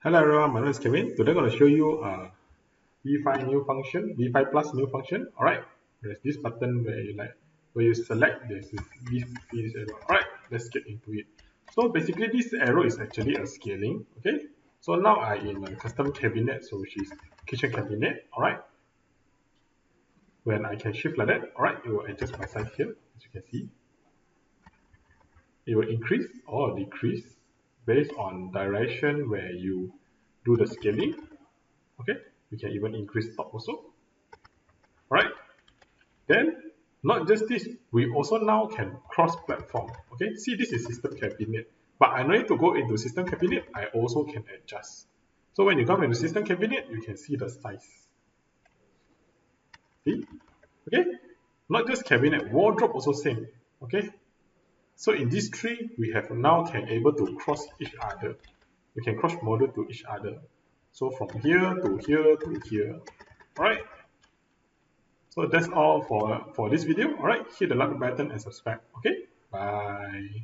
Hello everyone, my name is Kevin. Today I'm going to show you a V5 new function, V5 Plus new function. Alright, there's this button where you select this arrow. Alright, let's get into it. So basically this arrow is actually a scaling. Okay, so now I'm in my custom cabinet, so which is kitchen cabinet. Alright, when I can shift like that, alright, it will adjust my size here, as you can see. It will increase or decrease based on direction where you do the scaling. Okay, we can even increase top also. Alright, then not just this, we also now can cross platform. Okay, see, this is system cabinet, but I don't need to go into system cabinet, I also can adjust. So when you come into system cabinet, you can see the size. See, okay, not just cabinet, wardrobe also same. Okay, so in these three, we have now can able to cross each other. We can cross model to each other. So from here to here to here. Alright. So that's all for this video. Alright, hit the like button and subscribe. Okay, bye.